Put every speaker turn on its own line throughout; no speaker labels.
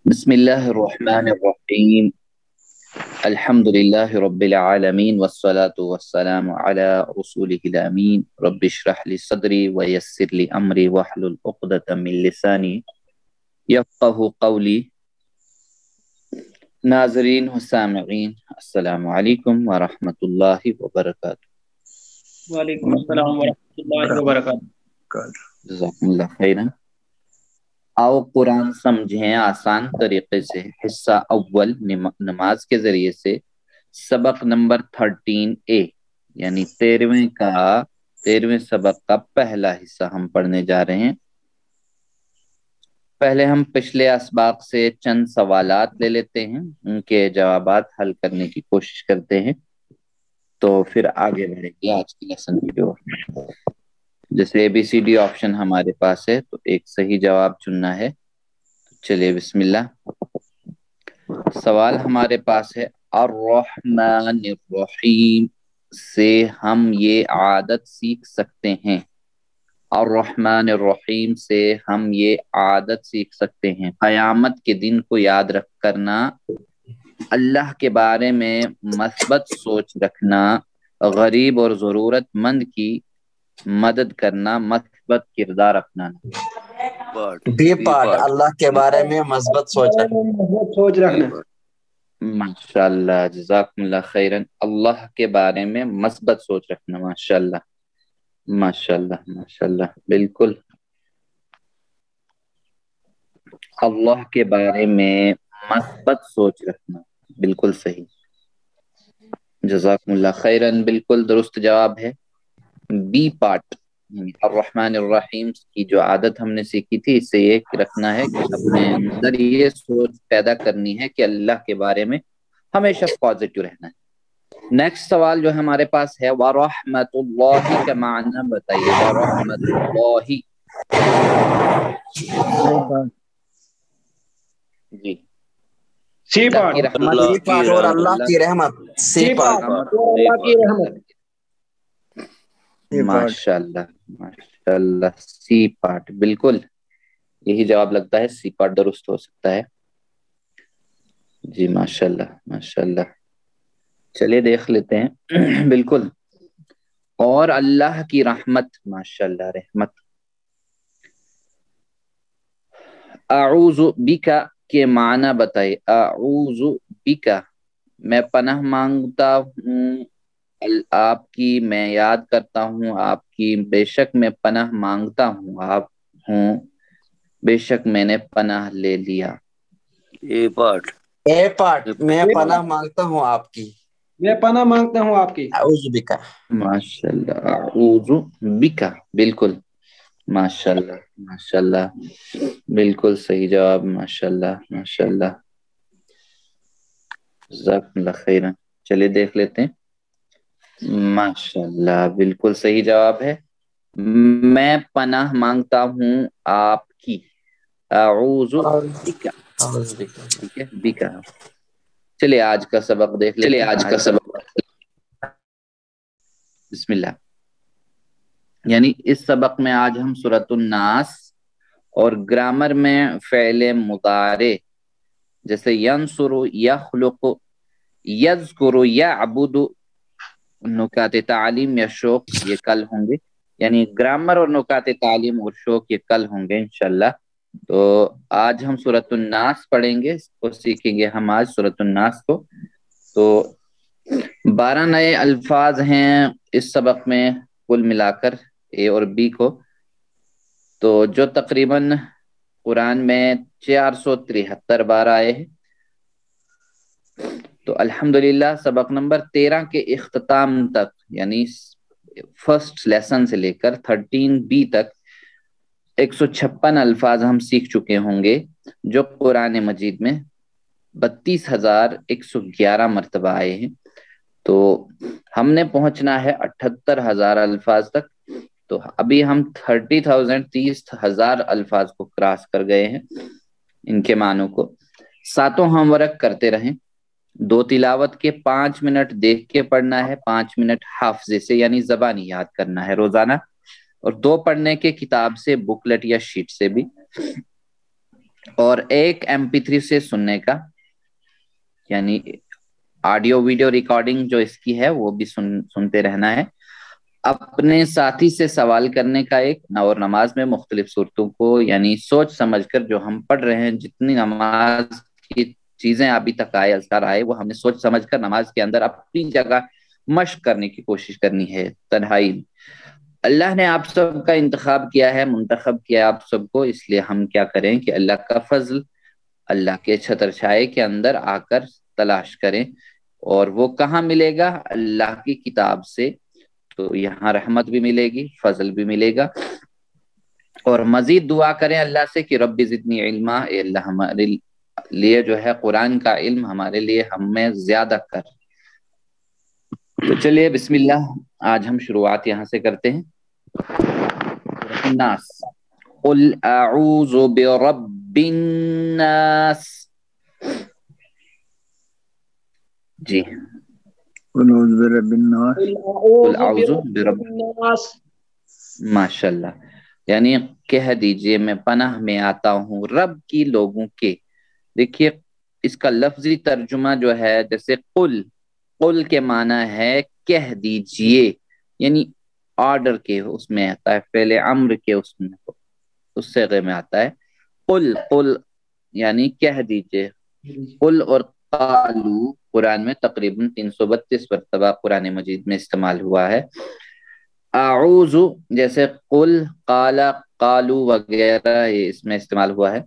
بسم اللہ الرحمن الرحیم الحمد للہ رب العالمین والصلاة والسلام علی رسولہ الامین رب اشرح لی صدری ویسر لی امری واحلل عقدۃ من لسانی یفقہوا قولی۔ ناظرین و سامعین السلام علیکم ورحمۃ اللہ وبرکاتہ۔
وعلیکم السلام ورحمۃ اللہ وبرکاتہ۔
جزاکم اللہ خیرا۔ آؤ قرآن سمجھیں آسان طریقے سے، حصہ اول نماز کے ذریعے سے، سبق نمبر 13A یعنی 13ویں سبق کا پہلا حصہ ہم پڑھنے جا رہے ہیں۔ پہلے ہم پچھلے اسباق سے چند سوالات لے لیتے ہیں، ان کے جوابات حل کرنے کی کوشش کرتے ہیں، تو پھر آگے بڑھیں گے آج کی لیسن کی اور۔ جیسے ABCD آپشن ہمارے پاس ہے تو ایک صحیح جواب چننا ہے۔ چلیے بسم اللہ۔ سوال ہمارے پاس ہے الرحمن الرحیم سے ہم یہ عادت سیکھ سکتے ہیں۔ الرحمن الرحیم سے ہم یہ عادت سیکھ سکتے ہیں، قیامت کے دن کو یاد رکھ کرنا، اللہ کے بارے میں مثبت سوچ رکھنا، غریب اور ضرورت مند کی مدد کرنا، مثبت کردار اپنانا۔
بی پارٹ اللہ کے بارے میں مثبت سوچ رکھنا۔
ماشاءاللہ جزاکم اللہ خیرن۔ اللہ کے بارے میں مثبت سوچ رکھنا، ماشاءاللہ ماشاءاللہ ماشاءاللہ، بالکل اللہ کے بارے میں مثبت سوچ رکھنا، بالکل صحیح، جزاکم اللہ خیرن، بالکل درست جواب ہے۔ بی پارٹ الرحمن الرحیم کی جو عادت ہم نے سیکھی تھی، اس سے یہ رکھنا ہے کہ اپنے اندر یہ سوچ پیدا کرنی ہے کہ اللہ کے بارے میں ہمیشہ پازیٹیو رہنا ہے۔ نیکسٹ سوال جو ہمارے پاس ہے وَرَحْمَةُ اللَّهِ کا معنی بتائیے۔ وَرَحْمَةُ اللَّهِ جی
سی
اللہ
پارٹ
کی رحمت،
بی پارٹ اور اللہ کی رحمت، سی پارٹ۔
اللہ کی رحمت۔
ماشاءاللہ ماشاءاللہ، سی پارٹ، بالکل یہی جواب لگتا ہے، سی پارٹ درست ہو سکتا ہے جی۔ ماشاءاللہ ماشاءاللہ، چلیے دیکھ لیتے ہیں۔ بالکل، اور اللہ کی رحمت، ماشاءاللہ رحمت۔ اعوذ بکا کے معنی بتائیے۔ اعوذ بکا میں پناہ مانگتا ہوں آپ کی، میں یاد کرتا ہوں آپ کی، بے شک میں پناہ مانگتا ہوں آپ ہوں، بے شک میں نے پناہ لے لیا۔
اے پارٹ میں پناہ مانگتا ہوں آپ کی،
میں پناہ مانگتا ہوں آپ کی۔
اعوذ بکا۔
ماشاءاللہ اعوذ بکا، بالکل ماشاءاللہ ماشاءاللہ، بالکل صحیح جواب، ماشاءاللہ ماشاءاللہ، جزاکم اللہ خیرا۔ چلیے دیکھ لیتے ہیں۔ ماشاءاللہ بالکل صحیح جواب ہے، میں پناہ مانگتا ہوں آپ کی، اعوذ بکا، ٹھیک ہے، بکا۔ چلیے آج کا سبق دیکھ لیتے ہیں۔ آج کا سبق بسم اللہ، یعنی اس سبق میں آج ہم سورۃ الناس اور گرامر میں فعل مضارع جیسے ینصر، یخلق، یذکر، یعبد، نکات تعلیم یا شوق یہ کل ہوں گے، یعنی گرامر اور نکات تعلیم اور شوق یہ کل ہوں گے انشاءاللہ۔ تو آج ہم سورۃ الناس پڑھیں گے، اس کو سیکھیں گے ہم آج سورۃ الناس کو۔ تو 12 نئے الفاظ ہیں اس سبق میں کل ملا کر، اے اور بی کو، تو جو تقریباً قرآن میں 473 بار آئے ہیں۔ تو الحمدللہ سبق نمبر 13 کے اختتام تک، یعنی فرسٹ لیسن سے لے کر 13B تک 156 الفاظ ہم سیکھ چکے ہوں گے، جو قرآن مجید میں 32,111 مرتبہ آئے ہیں۔ تو ہم نے پہنچنا ہے 78,000 الفاظ تک، تو ابھی ہم 30,000 الفاظ کو کراس کر گئے ہیں، ان کے معنوں کو 7 ہوم ورک کرتے رہیں۔ 2 تلاوت کے 5 منٹ دیکھ کے پڑھنا ہے، 5 منٹ حافظے سے یعنی زبانی یاد کرنا ہے روزانہ، اور 2 پڑھنے کے کتاب سے، بکلٹ یا شیٹ سے بھی۔ اور ایک MP3 سے سننے کا، یعنی آڈیو ویڈیو ریکارڈنگ جو اس کی ہے وہ بھی سنتے رہنا ہے، اپنے ساتھی سے سوال کرنے کا ایک، اور نماز میں مختلف صورتوں کو یعنی سوچ سمجھ کر جو ہم پڑھ رہے ہیں، جتنی نماز کی چیزیں ابھی تک آئے، اذکار آئے، وہ ہم نے سوچ سمجھ کر نماز کے اندر اپنی جگہ مشق کرنے کی کوشش کرنی ہے تنہائی۔ اللہ نے آپ سب کا انتخاب کیا ہے، منتخب کیا آپ سب کو، اس لیے ہم کیا کریں کہ اللہ کا فضل اللہ کے چھتر چھائے کے اندر آ کر تلاش کریں، اور وہ کہاں ملے گا؟ اللہ کی کتاب سے، تو یہاں رحمت بھی ملے گی، فضل بھی ملے گا، اور مزید دعا کریں اللہ سے کہ رب زدنی علما، اے اللہ ہمارے لیے جو ہے قرآن کا علم ہمارے لیے ہم میں زیادہ کر۔ تو چلیے بسم اللہ، آج ہم شروعات یہاں سے کرتے ہیں۔ الناس، قل اعوذ برب الناس، جی
قل اعوذ برب الناس،
قل اعوذ برب
الناس،
ماشاء اللہ، یعنی کہہ دیجئے میں پناہ میں آتا ہوں رب کی لوگوں کے۔ دیکھیے اس کا لفظی ترجمہ جو ہے، جیسے قل، قل کے معنی ہے کہہ دیجئے، یعنی آرڈر کے اس میں آتا ہے، فعل امر کے اس صیغے میں آتا ہے۔ قل، قل یعنی کہہ دیجئے۔ قل اور قالو قرآن میں تقریباً 332 مرتبہ قرآن مجید میں استعمال ہوا ہے۔ اعوذ جیسے قل، قال، قالو وغیرہ یہ اس میں استعمال ہوا ہے۔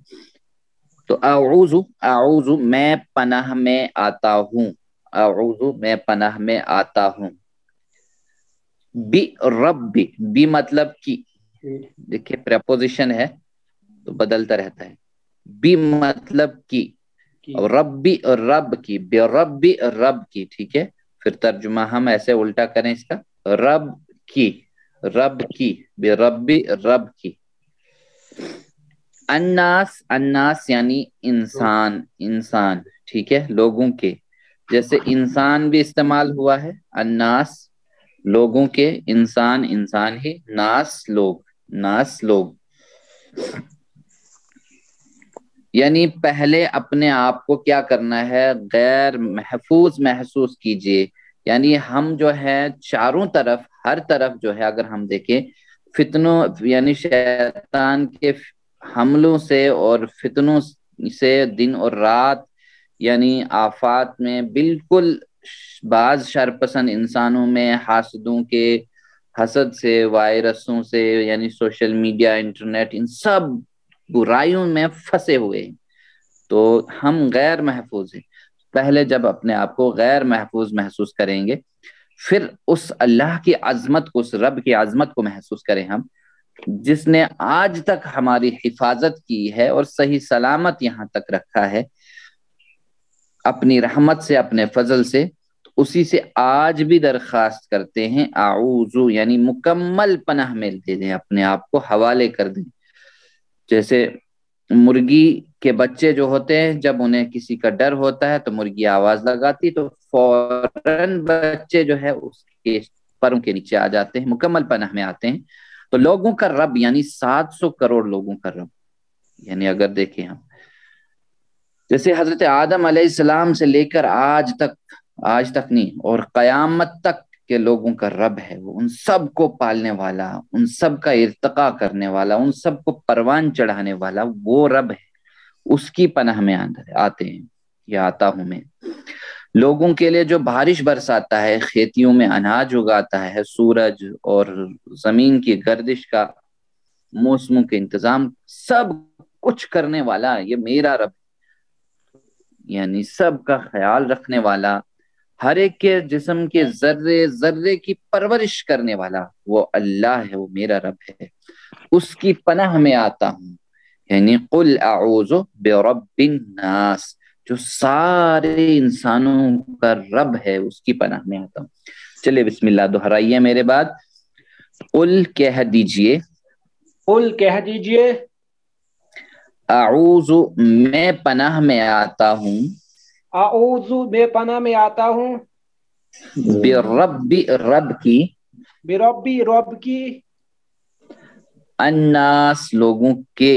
تو اعوذ، اعوذ میں پناہ میں آتا ہوں، اعوذ میں پناہ میں آتا ہوں، برب، بی مطلب کی، دیکھیے پریپوزیشن ہے تو بدلتا رہتا ہے، بی مطلب کی، اور ربی رب کی، برب رب کی، ٹھیک ہے۔ پھر ترجمہ ہم ایسے الٹا کریں اس کا، رب کی، رب کی، برب رب کی۔ الناس، الناس یعنی انسان، انسان، ٹھیک ہے، لوگوں کے، جیسے انسان بھی استعمال ہوا ہے، الناس لوگوں کے، انسان انسان ہی، ناس لوگ، ناس لوگ، یعنی پہلے اپنے آپ کو کیا کرنا ہے؟ غیر محفوظ محسوس کیجئے، یعنی ہم جو ہے چاروں طرف، ہر طرف جو ہے اگر ہم دیکھیں فتنوں یعنی شیطان کے حملوں سے اور فتنوں سے، دن اور رات یعنی آفات میں، بالکل بعض شرپسند انسانوں میں حاسدوں کے حسد سے، وائرسوں سے، یعنی سوشل میڈیا، انٹرنیٹ، ان سب برائیوں میں پھنسے ہوئے ہیں، تو ہم غیر محفوظ ہیں۔ پہلے جب اپنے آپ کو غیر محفوظ محسوس کریں گے، پھر اس اللہ کی عظمت کو، اس رب کی عظمت کو محسوس کریں ہم، جس نے آج تک ہماری حفاظت کی ہے اور صحیح سلامت یہاں تک رکھا ہے اپنی رحمت سے، اپنے فضل سے، اسی سے آج بھی درخواست کرتے ہیں اعوذ، یعنی مکمل پناہ میں دے دیں، اپنے آپ کو حوالے کر دیں۔ جیسے مرغی کے بچے جو ہوتے ہیں، جب انہیں کسی کا ڈر ہوتا ہے تو مرغی آواز لگاتی تو فوراً بچے جو ہے اس کے پروں کے نیچے آ جاتے ہیں، مکمل پناہ میں آتے ہیں۔ تو لوگوں کا رب یعنی 700 کروڑ لوگوں کا رب، یعنی اگر دیکھیں ہم جیسے حضرت آدم علیہ السلام سے لے کر آج تک نہیں، اور قیامت تک کے لوگوں کا رب ہے، وہ ان سب کو پالنے والا، ان سب کا ارتقا کرنے والا، ان سب کو پروان چڑھانے والا وہ رب ہے، اس کی پناہ میں آتے ہیں یا آتا ہوں میں۔ لوگوں کے لیے جو بارش برساتا ہے، کھیتیوں میں اناج اگاتا ہے، سورج اور زمین کی گردش کا، موسموں کے انتظام، سب کچھ کرنے والا یہ میرا رب، یعنی سب کا خیال رکھنے والا، ہر ایک کے جسم کے ذرے ذرے کی پرورش کرنے والا وہ اللہ ہے، وہ میرا رب ہے، اس کی پناہ میں آتا ہوں، یعنی قل اعوذ برب الناس، جو سارے انسانوں کا رب ہے، اس کی پناہ میں آتا ہوں۔ چلے بسم اللہ دہرائیے میرے بعد، قل کہہ دیجئے،
قل کہہ دیجئے،
اعوذ میں پناہ میں آتا ہوں،
اعوذ میں پناہ میں آتا ہوں،
برب رب کی،
بربی رب کی،
الناس لوگوں کے،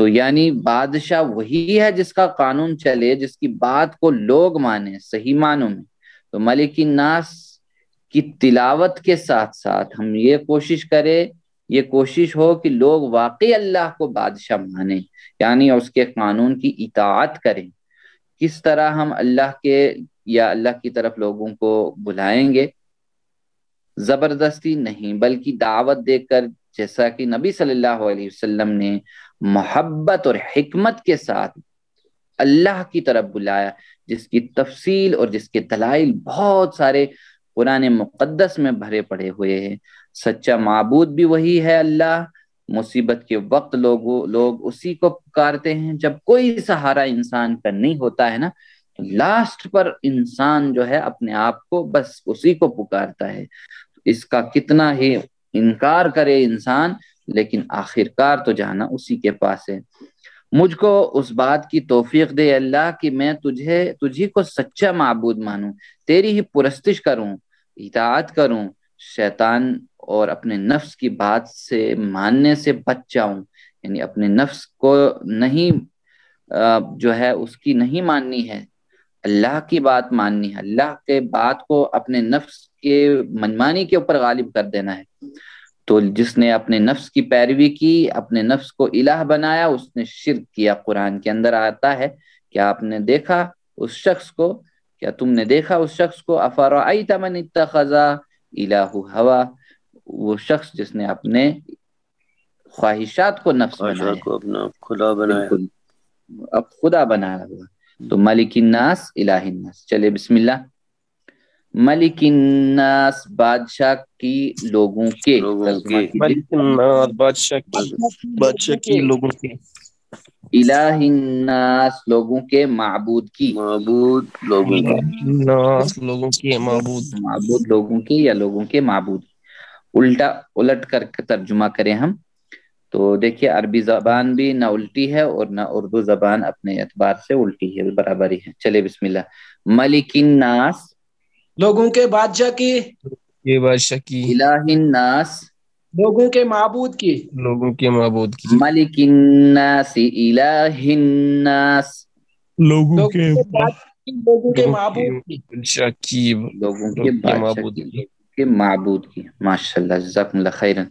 تو یعنی بادشاہ وہی ہے جس کا قانون چلے، جس کی بات کو لوگ مانیں صحیح معنوں میں۔ تو ملک الناس کی تلاوت کے ساتھ ساتھ ہم یہ کوشش ہو کہ لوگ واقعی اللہ کو بادشاہ مانیں، یعنی اس کے قانون کی اطاعت کریں۔ کس طرح ہم اللہ کے یا اللہ کی طرف لوگوں کو بلائیں گے؟ زبردستی نہیں، بلکہ دعوت دے کر، جیسا کہ نبی صلی اللہ علیہ وسلم نے محبت اور حکمت کے ساتھ اللہ کی طرف بلایا، جس کی تفصیل اور جس کے دلائل بہت سارے قرآن مقدس میں بھرے پڑے ہوئے ہیں۔ سچا معبود بھی وہی ہے اللہ۔ مصیبت کے وقت لوگ اسی کو پکارتے ہیں۔ جب کوئی سہارا انسان کا نہیں ہوتا ہے نا، تو لاسٹ پر انسان جو ہے اپنے آپ کو بس اسی کو پکارتا ہے۔ اس کا کتنا ہی انکار کرے انسان، لیکن آخرکار تو جانا اسی کے پاس ہے۔ مجھ کو اس بات کی توفیق دے اللہ کہ میں تجھی کو سچا معبود مانوں، تیری ہی پرستش کروں، اطاعت کروں، شیطان اور اپنے نفس کی بات سے ماننے سے بچ جاؤں، یعنی اپنے نفس کو نہیں جو ہے اس کی نہیں ماننی ہے، اللہ کی بات ماننی ہے، اللہ کے بات کو اپنے نفس کے منمانی کے اوپر غالب کر دینا ہے۔ تو جس نے اپنے نفس کی پیروی کی، اپنے نفس کو الہ بنایا، اس نے شرک کیا۔ قرآن کے اندر آتا ہے، کیا آپ نے دیکھا اس شخص کو، کیا تم نے دیکھا اس شخص کو، افرأیت من اتخذ الہ ہوا، وہ شخص جس نے اپنے خواہشات کو نفس بنایا،
کو اپنا خدا بنایا،
بالکل اب خدا بنایا ہوا۔ تو ملک الناس الہ الناس۔ چلے بسم اللہ۔ ملک الناس بادشاہ کی لوگوں کے، ترجمہ کیجئے۔
ملک الناس بادشاہ کی لوگوں کی،
الہ الناس لوگوں کے معبود کی،
معبود لوگوں کے،
الناس لوگوں کے معبود،
معبود لوگوں کے یا لوگوں کے معبود۔ الٹ کر کے ترجمہ کریں ہم تو دیکھیے، عربی زبان بھی نہ الٹی ہے اور نہ اردو زبان اپنے اعتبار سے الٹی ہے، برابر ہی ہے۔ چلے بسم اللہ۔ ملک الناس
لوگوں کے بادشاہ کی،
یہ بادشاہ کی،
الہ الناس
لوگوں کے معبود کی،
لوگوں کے معبود کی،
ملک الناس الہ الناس
لوگوں کے
بادشاہ کی، لوگوں کے معبود کی۔
بادشاہ کی،
لوگوں کے بادشاہ
معبود
کی،
کی۔
لوگوں کے معبود کی۔ ماشاءاللہ، جزاکم اللہ خیرن۔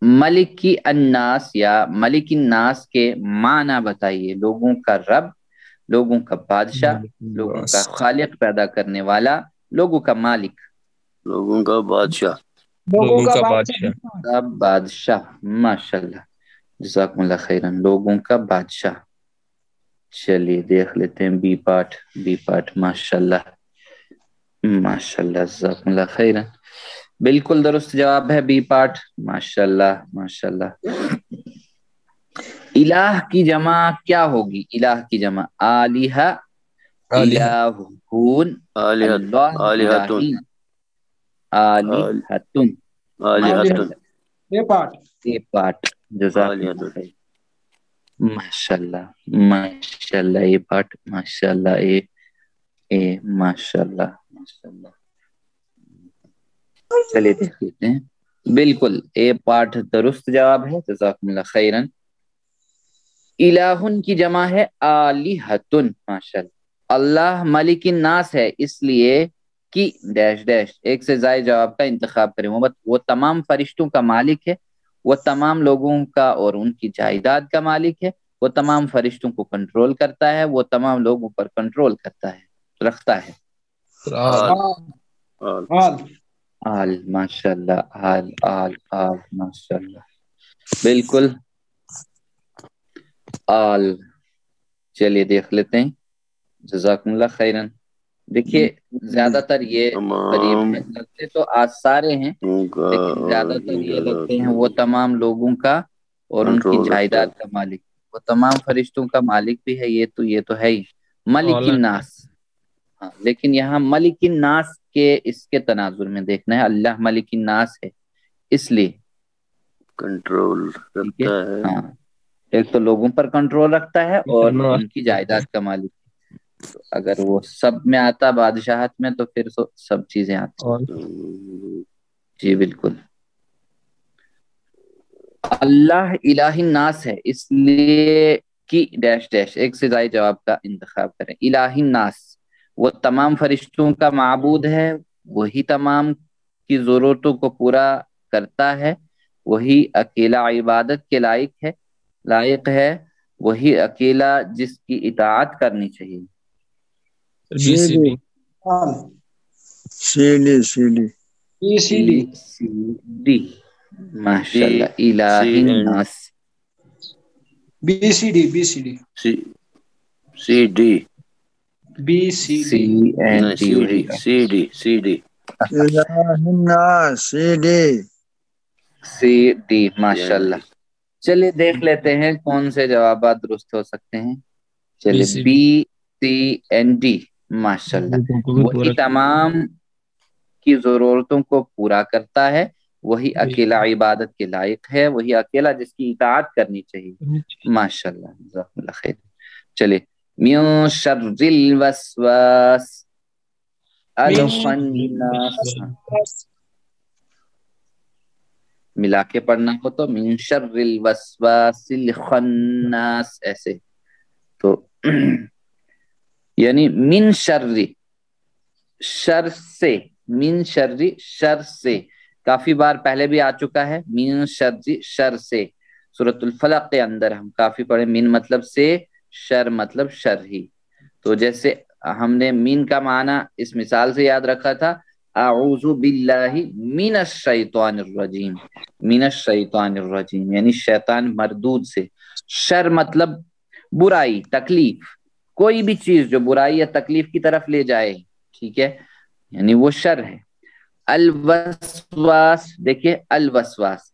ملک کی الناس یا ملک الناس کے معنی بتائیے۔ لوگوں کا رب، لوگوں کا بادشاہ، لوگوں کا خالق، پیدا کرنے والا، لوگوں کا مالک،
لوگوں کا بادشاہ،
لوگوں کا بادشاہ،
کا بادشاہ۔ ماشاءاللہ، جزاکم اللہ خیرن، لوگوں کا بادشاہ۔ چلیے دیکھ لیتے ہیں بی پارٹ۔ ماشاءاللہ ماشاءاللہ، جزاکم اللہ خیرن، بالکل درست جواب ہے بی پارٹ۔ ماشاءاللہ ماشاءاللہ۔ الہ کی جمع کیا ہوگی؟ الہ کی جمع آلیہ، الہون، اللہ، الہین، آلیہتن،
آلیہتن،
یہ پارٹ۔ جزاکم اللہ خیر، ماشاءاللہ ماشاءاللہ، یہ پارٹ، ماشاءاللہ، اے ماشاءاللہ ماشاءاللہ۔ چلیے دیکھ لیتے ہیں، بالکل اے پارٹ درست جواب ہے، جزاکم اللہ خیرن۔ الہن کی جمع ہے آلیہتن، ماشاءاللہ۔ اللہ ملک الناس ہے اس لیے کہ ڈیش ڈیش ایک سے زائد جواب کا انتخاب کریں۔ وہ تمام فرشتوں کا مالک ہے، وہ تمام لوگوں کا اور ان کی جائیداد کا مالک ہے، وہ تمام فرشتوں کو کنٹرول کرتا ہے، وہ تمام لوگوں پر کنٹرول کرتا ہے، رکھتا ہے۔ آل، ماشاءاللہ، آل ماشاءاللہ، بالکل آل۔ چلیے دیکھ لیتے ہیں، جزاکم اللہ خیرن۔ دیکھیے زیادہ تر یہ قریب ہیں، لگتے تو آج سارے ہیں لیکن زیادہ تر یہ لگتے ہیں وہ تمام لوگوں کا اور ان کی جائیداد کا مالک، وہ تمام فرشتوں کا مالک بھی ہے، یہ تو ہے ہی ملک الناس۔ ہاں، لیکن یہاں ملک الناس کے اس کے تناظر میں دیکھنا ہے، اللہ ملک الناس ہے اس لیے
کنٹرول رکھتا ہے،
ہاں، ایک تو لوگوں پر کنٹرول رکھتا ہے اور ان کی جائیداد کا مالک۔ تو اگر وہ سب میں آتا بادشاہت میں تو پھر سب چیزیں آتی۔ جی بالکل۔ اللہ الہ الناس ہے، اس لیے کہ ڈیش ڈیش ایک سے زائد جواب کا انتخاب کریں. الہ الناس وہ تمام فرشتوں کا معبود ہے، وہی تمام کی ضرورتوں کو پورا کرتا ہے، وہی اکیلا عبادت کے لائق ہے، وہی اکیلا جس کی اطاعت کرنی چاہیے.
B C D.
C D
ماشاء اللہ. الہ الناس.
B C D B C D
C D
B C
C
D
and D وہی
سی ڈی
الہ الناس سی ڈی.
C D. ماشاء اللہ. چلیے دیکھ لیتے ہیں کون سے جوابات درست ہو سکتے ہیں. چلیے بی سی این ڈی. ماشاء اللہ. وہی تمام کی ضرورتوں کو پورا کرتا ہے، وہی اکیلا عبادت کے لائق ہے، وہی اکیلا جس کی اطاعت کرنی چاہیے. ماشاء اللہ. جزاک اللہ خیر. چلیے من شر الوسواس الخناس. ملا کے پڑھنا ہو تو من شر الوسواس الخناس ایسے. تو یعنی من شر سے، من شر سے کافی بار پہلے بھی آ چکا ہے. من شر سے سورۃ الفلق کے اندر ہم کافی پڑھے. من مطلب سے، شر مطلب شر ہی. تو جیسے ہم نے من کا معنی اس مثال سے یاد رکھا تھا، اعوذ باللہ من الشیطان الرجیم. من الشیطان الرجیم یعنی شیطان مردود سے. شر مطلب برائی، تکلیف، کوئی بھی چیز جو برائی یا تکلیف کی طرف لے جائے، ٹھیک ہے، یعنی وہ شر ہے. الوسواس دیکھیے، الوسواس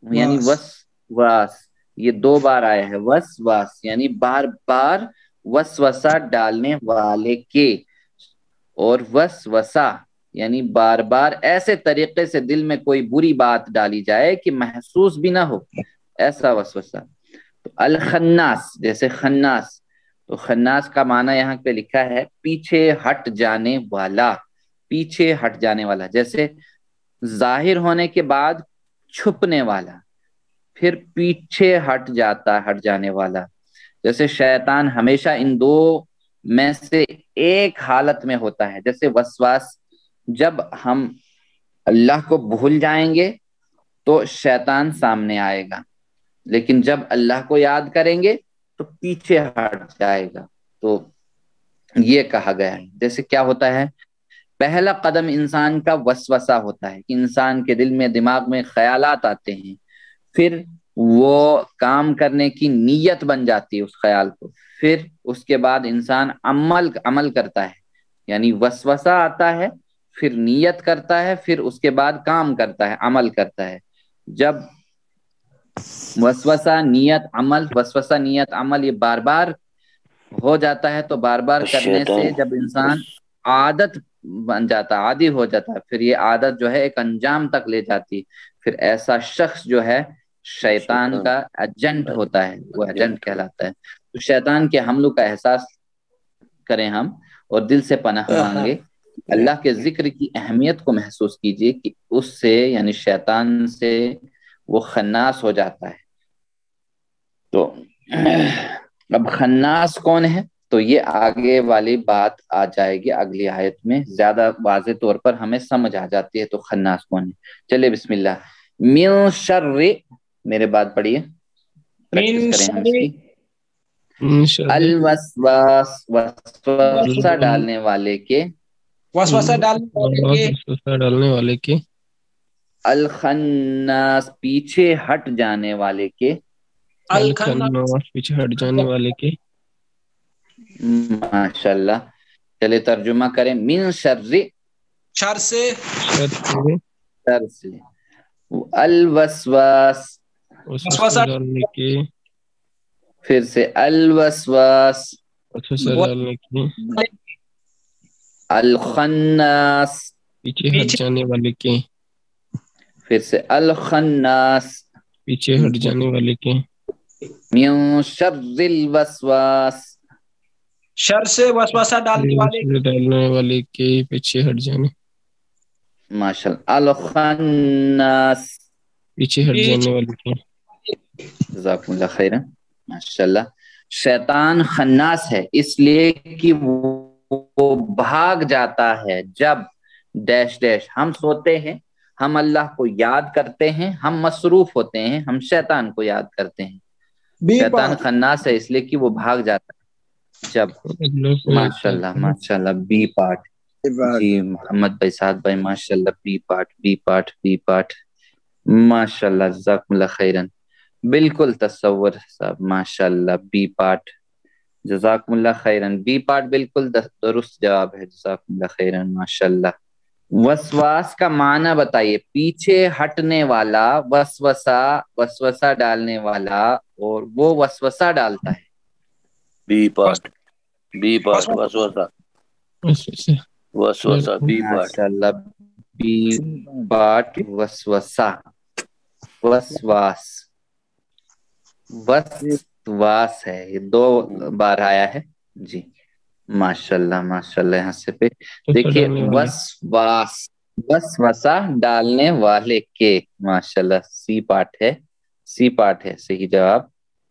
یعنی وسواس، یہ 2 بار آیا ہے. وسواس یعنی بار بار وسوسہ ڈالنے والے کے، اور وسوسہ یعنی بار بار ایسے طریقے سے دل میں کوئی بری بات ڈالی جائے کہ محسوس بھی نہ ہو، ایسا وسوسہ. تو الخناس جیسے خناس، تو خناس کا معنی یہاں پہ لکھا ہے پیچھے ہٹ جانے والا. پیچھے ہٹ جانے والا جیسے ظاہر ہونے کے بعد چھپنے والا، پھر پیچھے ہٹ جانے والا. جیسے شیطان ہمیشہ ان 2 میں سے ایک حالت میں ہوتا ہے. جیسے وسواس، جب ہم اللہ کو بھول جائیں گے تو شیطان سامنے آئے گا، لیکن جب اللہ کو یاد کریں گے تو پیچھے ہٹ جائے گا. تو یہ کہا گیا ہے. جیسے کیا ہوتا ہے، پہلا قدم انسان کا وسوسہ ہوتا ہے کہ انسان کے دل میں، دماغ میں خیالات آتے ہیں، پھر وہ کام کرنے کی نیت بن جاتی ہے اس خیال کو، پھر اس کے بعد انسان عمل کرتا ہے. یعنی وسوسہ آتا ہے، پھر نیت کرتا ہے، پھر اس کے بعد کام کرتا ہے، عمل کرتا ہے. جب وسوسہ نیت عمل یہ بار بار ہو جاتا ہے، تو بار بار کرنے سے جب انسان عادت بن جاتا، عادی ہو جاتا ہے، پھر یہ عادت جو ہے ایک انجام تک لے جاتی. پھر ایسا شخص جو ہے شیطان کا ایجنٹ ہوتا ہے، وہ ایجنٹ کہلاتا ہے. تو شیطان کے حملوں کا احساس کریں ہم، اور دل سے پناہ مانگے. اللہ کے ذکر کی اہمیت کو محسوس کیجئے کہ اس سے یعنی شیطان سے وہ خناس ہو جاتا ہے. تو اب خناس کون ہے، تو یہ آگے والی بات آ جائے گی اگلی آیت میں، زیادہ واضح طور پر ہمیں سمجھ آ جاتی ہے تو خناس کون ہے. چلے بسم اللہ. من شر، میرے بعد پڑھیے، پریکٹس کریں ہم اس کی. الوسواس وسوسہ ڈالنے والے کے، الخناس پیچھے ہٹ جانے والے کے،
پیچھے ہٹ جانے والے کے.
ماشاء اللہ. چلے ترجمہ کریں. من شر سے الوسواس
وسوسہ ڈالنے کے،
پھر سے الوسواس
وسوسہ ڈالنے کے،
الخناس
پیچھے ہٹ جانے والے کے،
پھر سے الخناس
پیچھے ہٹ جانے والے کے.
من شر الوسواس،
شر سے وسوسہ
ڈالنے والے کے پیچھے ہٹ جانے.
ماشاء اللہ. الخناس
پیچھے ہٹ جانے والی کی.
جزاکم اللہ خیرا. ماشاءاللہ. شیطان خناس ہے اس لیے کہ وہ بھاگ جاتا ہے جب ڈیش ڈیش ہم سوتے ہیں، ہم اللہ کو یاد کرتے ہیں، ہم مصروف ہوتے ہیں، ہم شیطان کو یاد کرتے ہیں. شیطان خناس ہے اس لیے کہ وہ بھاگ جاتا ہے جب. ماشاءاللہ ماشاءاللہ. Be part. جی محمد بھائی سعد بھائی ماشاءاللہ. Be part be part be part. ماشاءاللہ جزاکم اللہ خیرن. بالکل تصور صاحب ماشاءاللہ. بی پارٹ جزاکم اللہ خیرن. بی پارٹ بالکل درست جواب ہے. جزاکم اللہ خیرن ماشاءاللہ. وسواس کا معنی بتائیے. پیچھے ہٹنے والا، وسوسہ ڈالنے والا، اور وہ وسوسہ ڈالتا ہے.
بی پارٹ بی پارٹ وسوسہ وسوسہ بی پارٹ.
ماشاءاللہ. بی پارٹ وسوسہ. وسواس وسواس ہے، یہ 2 بار آیا ہے. جی ماشاءاللہ ماشاءاللہ. یہاں سے پہ دیکھیے وسواس وسوسہ ڈالنے والے کے. ماشاءاللہ. سی پارٹ ہے. سی پارٹ ہے صحیح جواب.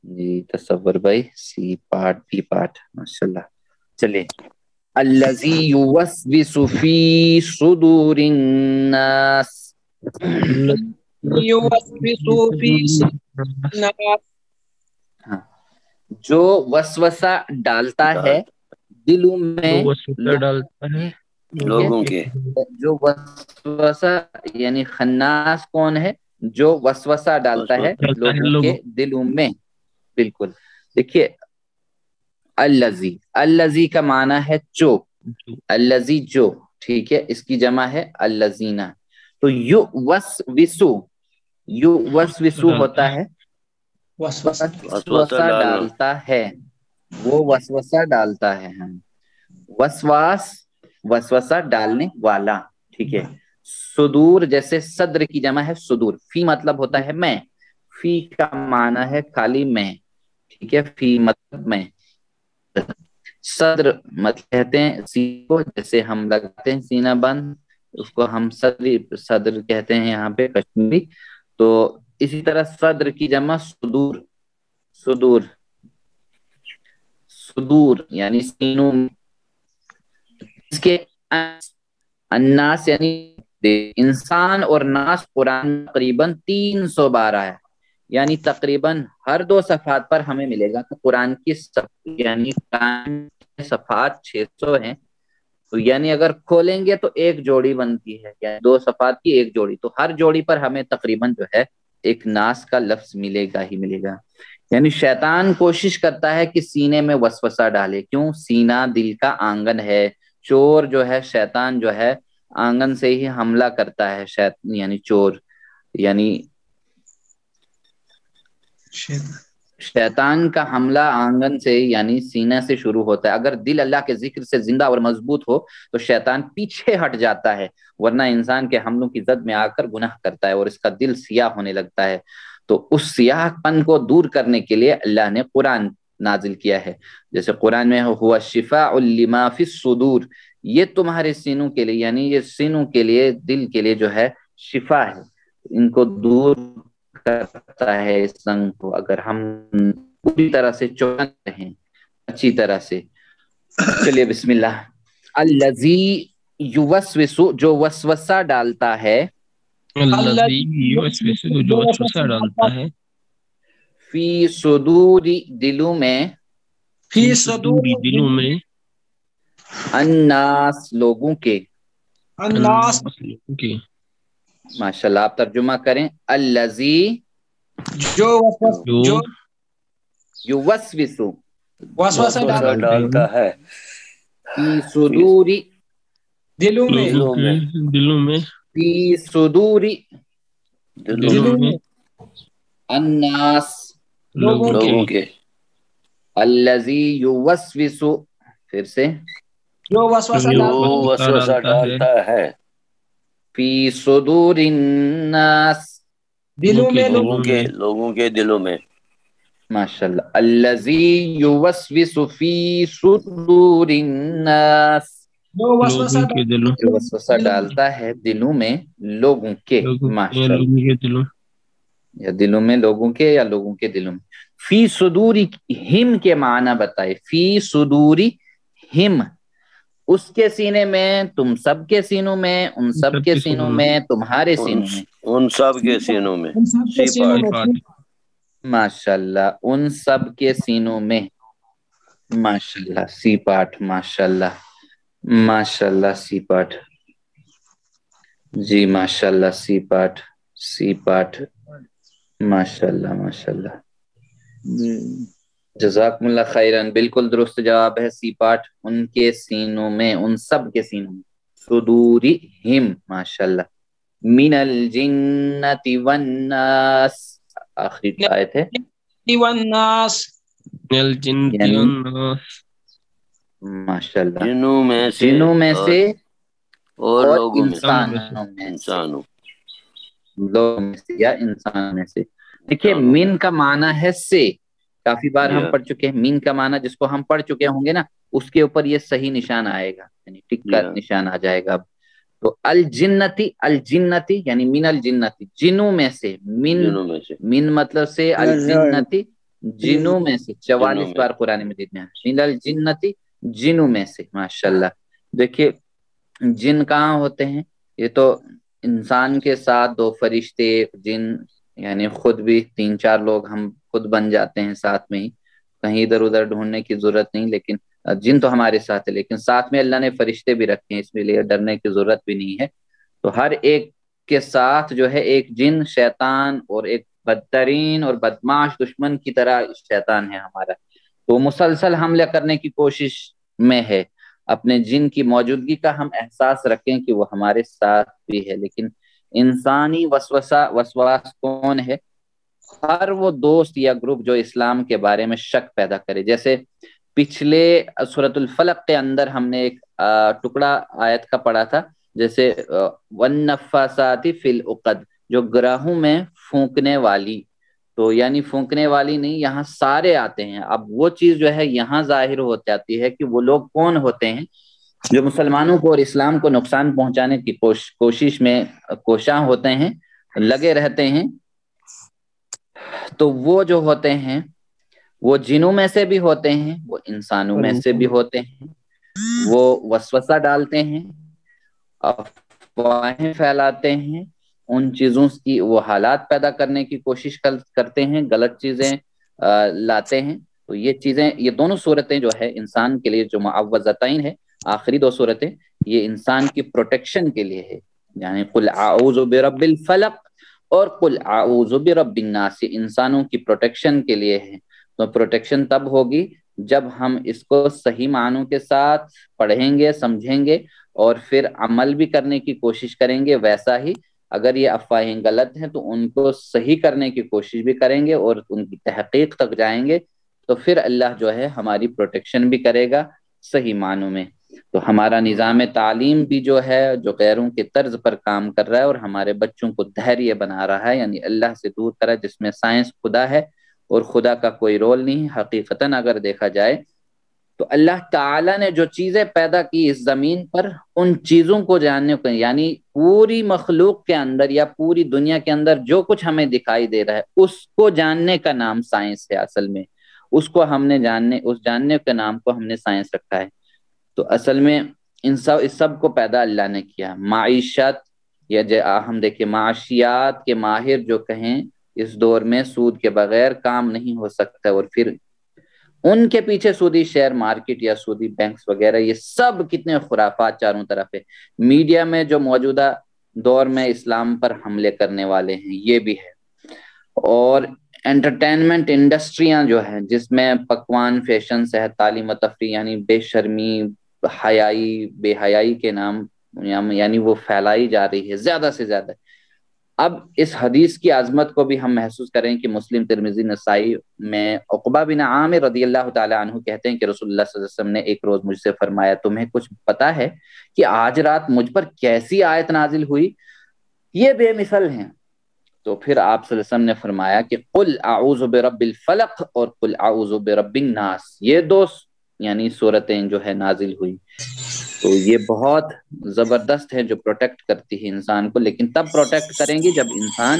جی تصور بھائی سی پارٹ بی پارٹ ماشاءاللہ. چلیے. الذی یوسوس فی صدور الناس. جو وسوسہ ڈالتا ہے دلوں میں
لوگوں کے.
جو وسوسہ یعنی خناس کون ہے؟ جو وسوسہ ڈالتا ہے لوگوں کے دلوں میں. بالکل. دیکھیے الذی، الذی کا معنی ہے جو. الذی جو، ٹھیک ہے. اس کی جمع ہے الذین. تو یوسوسو ہوتا ہے وسوسہ ڈالتا ہے. وہ وسوسہ ڈالتا ہے. ہم وسواس وسوسہ ڈالنے والا. ٹھیک ہے. صدور جیسے صدر کی جمع ہے صدور. فی مطلب ہوتا ہے میں. فی کا معنی ہے خالی میں. ٹھیک ہے. فی مطلب میں. صدر مطلب کہتے ہیں سینہ کو، جیسے ہم لگاتے ہیں سینہ بند، اس کو ہم صدر کہتے ہیں یہاں پہ کشمیری. تو اسی طرح صدر کی جمع صدور. صدور صدور یعنی سینوں. اس کے الناس یعنی انسان اور ناس قرآن تقریباً 300 بار آیا ہے. یعنی تقریباً ہر 2 صفحات پر ہمیں ملے گا کہ قرآن کی یعنی صفحات 600 ہیں. تو یعنی اگر کھولیں گے تو 1 جوڑی بنتی ہے، یعنی 2 صفحات کی 1 جوڑی. تو ہر جوڑی پر ہمیں تقریباً جو ہے ایک ناس کا لفظ ملے گا ہی ملے گا. یعنی شیطان کوشش کرتا ہے کہ سینے میں وسوسہ ڈالے. کیوں؟ سینہ دل کا آنگن ہے. چور جو ہے شیطان جو ہے آنگن سے ہی حملہ کرتا ہے. یعنی چور یعنی شیطان کا حملہ آنگن سے یعنی سینہ سے شروع ہوتا ہے. اگر دل اللہ کے ذکر سے زندہ اور مضبوط ہو تو شیطان پیچھے ہٹ جاتا ہے، ورنہ انسان کے حملوں کی زد میں آ کر گناہ کرتا ہے اور اس کا دل سیاہ ہونے لگتا ہے. تو اس سیاہ پن کو دور کرنے کے لیے اللہ نے قرآن نازل کیا ہے. جیسے قرآن میں ہوا شفاء لما فی الصدور، یہ تمہارے سینوں کے لیے یعنی یہ سینوں کے لیے دل کے لیے جو ہے شفا ہے. ان کو دور کرتا ہے اس رنگ کو، اگر ہم پوری طرح سے چوکن رہیں اچھی طرح سے. چلیے بسم اللہ. الذی یوسوس جو وسوسہ ڈالتا ہے.
الذی یوسوس جو وسوسہ ڈالتا ہے.
فی صدور دلوں میں.
فی صدور دلوں میں.
الناس لوگوں کے.
الناس
لوگوں کے.
ماشاءاللہ. آپ ترجمہ کریں. الذی
جو
یوسوس
وسوسہ
ڈالتا ہے
فی صدور
دلوں میں.
دلوں میں.
فی صدور
دلوں میں
الناس
لوگوں کے.
الذی یوسوس پھر سے
جو وسوسہ
ڈالتا ہے
فی صدور الناس
دلوں میں.
لوگوں کے دلوں میں.
ماشاءاللہ. الذی یوسوس فی صدور الناس
جو
وسوسہ ڈالتا ہے دلوں میں لوگوں کے. ماشاءاللہ. یا دلوں میں لوگوں کے یا لوگوں کے دلوں میں. فی صدوری ہم کے معنی بتائے. فی صدوری ہم، اس کے سینے میں، تم سب کے سینوں میں، ان سب کے سینوں میں، تمہارے سینوں میں.
ان سب کے سینوں میں.
ان سب کے سینوں میں.
ماشاء اللہ، ان سب کے سینوں میں. ماشاء اللہ سی پاٹھ، ماشاء اللہ ماشاء اللہ سی پاٹھ. جی ماشاء اللہ سی پاٹھ، سی پاٹھ. ماشاء اللہ ماشاء اللہ. جزاکم اللہ خیرن. بالکل درست جواب ہے سی پاٹھ. ان کے سینوں میں، ان سب کے سینوں میں. صدوری ہم. ماشاء اللہ. من الجنت والناس آخری آیت ہے.
والناس
ماشاء اللہ.
جنوں میں سے،
جنوں میں سے
اور لوگوں میں سے،
انسانوں میں سے.
انسانوں،
لوگوں میں سے یا انسان میں سے. دیکھیے من کا معنی ہے سے. کافی بار ہم پڑھ چکے ہیں. مین کا معنی جس کو ہم پڑھ چکے ہوں گے نا، اس کے اوپر یہ صحیح نشان آئے گا، یعنی ٹک کا نشان آ جائے گا. اب تو الجنتی، الجنتی یعنی من الجنتی، جنوں میں سے. من مطلب سے الجنتی، جنوں میں سے. 44 بار قرآن مجید میں من الجنتی، جنوں میں سے. ماشاءاللہ. دیکھیے جن کہاں ہوتے ہیں؟ یہ تو انسان کے ساتھ دو فرشتے، جن یعنی خود بھی 3-4 لوگ ہم خود بن جاتے ہیں ساتھ میں ہی، کہیں ادھر ادھر ڈھونڈنے کی ضرورت نہیں. لیکن جن تو ہمارے ساتھ ہے، لیکن ساتھ میں اللہ نے فرشتے بھی رکھے ہیں، اس لیے ڈرنے کی ضرورت بھی نہیں ہے. تو ہر ایک کے ساتھ جو ہے ایک جن شیطان، اور ایک بدترین اور بدمعاش دشمن کی طرح شیطان ہے ہمارا. تو مسلسل حملہ کرنے کی کوشش میں ہے. اپنے جن کی موجودگی کا ہم احساس رکھیں کہ وہ ہمارے ساتھ بھی ہے. لیکن انسانی وسواس کون ہے؟ ہر وہ دوست یا گروپ جو اسلام کے بارے میں شک پیدا کرے. جیسے پچھلے سورۃ الفلق کے اندر ہم نے ایک ٹکڑا آیت کا پڑھا تھا، جیسے والنفاسات فی العقد، جو گراہوں میں پھونکنے والی. تو یعنی پھونکنے والی نہیں، یہاں سارے آتے ہیں. اب وہ چیز جو ہے یہاں ظاہر ہو جاتی ہے کہ وہ لوگ کون ہوتے ہیں جو مسلمانوں کو اور اسلام کو نقصان پہنچانے کی کوشش میں کوشاں ہوتے ہیں، لگے رہتے ہیں. تو وہ جو ہوتے ہیں وہ جنوں میں سے بھی ہوتے ہیں، وہ انسانوں میں سے بھی ہوتے ہیں. وہ وسوسہ ڈالتے ہیں، افواہیں پھیلاتے ہیں، ان چیزوں کی وہ حالات پیدا کرنے کی کوشش کرتے ہیں، غلط چیزیں لاتے ہیں. تو یہ چیزیں، یہ دونوں صورتیں جو ہے انسان کے لیے جو معوذتین ہے، آخری 2 صورتیں، یہ انسان کی پروٹیکشن کے لیے ہے. یعنی قل اعوذ برب الفلق اور قل اعوذ برب الناس، انسانوں کی پروٹیکشن کے لیے ہے. تو پروٹیکشن تب ہوگی جب ہم اس کو صحیح معنوں کے ساتھ پڑھیں گے، سمجھیں گے، اور پھر عمل بھی کرنے کی کوشش کریں گے ویسا ہی. اگر یہ افواہیں غلط ہیں تو ان کو صحیح کرنے کی کوشش بھی کریں گے اور ان کی تحقیق تک جائیں گے، تو پھر اللہ جو ہے ہماری پروٹیکشن بھی کرے گا صحیح معنوں میں. تو ہمارا نظام تعلیم بھی جو ہے جو غیروں کے طرز پر کام کر رہا ہے اور ہمارے بچوں کو دھیریہ بنا رہا ہے، یعنی اللہ سے دور کرا، جس میں سائنس خدا ہے اور خدا کا کوئی رول نہیں. حقیقتاً اگر دیکھا جائے تو اللہ تعالیٰ نے جو چیزیں پیدا کی اس زمین پر، ان چیزوں کو جاننے کو، یعنی پوری مخلوق کے اندر یا پوری دنیا کے اندر جو کچھ ہمیں دکھائی دے رہا ہے، اس کو جاننے کا نام سائنس ہے. اصل میں اس کو ہم نے اس جاننے کے نام کو ہم نے سائنس رکھا ہے. تو اصل میں اس سب کو پیدا اللہ نے کیا. معیشت یا ہم دیکھیں معاشیات کے ماہر جو کہیں اس دور میں سود کے بغیر کام نہیں ہو سکتا، اور پھر ان کے پیچھے سودی شیئر مارکیٹ یا سودی بینکس وغیرہ، یہ سب کتنے خرافات چاروں طرف ہے. میڈیا میں جو موجودہ دور میں اسلام پر حملے کرنے والے ہیں یہ بھی ہے. اور انٹرٹینمنٹ انڈسٹریاں جو ہیں جس میں پکوان، فیشن، صحت، تعلیم و تفریح، یعنی بے شرمی، حیائی، بے حیائی کے نام یعنی وہ پھیلائی جا رہی ہے زیادہ سے زیادہ. اب اس حدیث کی عظمت کو بھی ہم محسوس کریں کہ مسلم، ترمذی، نسائی میں عقبہ بن عامر رضی اللہ تعالی عنہ کہتے ہیں کہ رسول اللہ صلی اللہ علیہ وسلم نے ایک روز مجھ سے فرمایا، تمہیں کچھ پتا ہے کہ آج رات مجھ پر کیسی آیت نازل ہوئی؟ یہ بے مثل ہیں. تو پھر آپ صلی اللہ علیہ وسلم نے فرمایا کہ قل اعوذ برب الفلق اور قل اعوذ برب الناس، یہ 2 یعنی صورتیں جو ہے نازل ہوئی. تو یہ بہت زبردست ہے جو پروٹیکٹ کرتی ہے انسان کو. لیکن تب پروٹیکٹ کریں گی جب انسان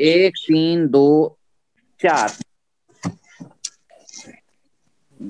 1, 3, 2, 4।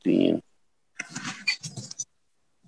3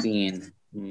3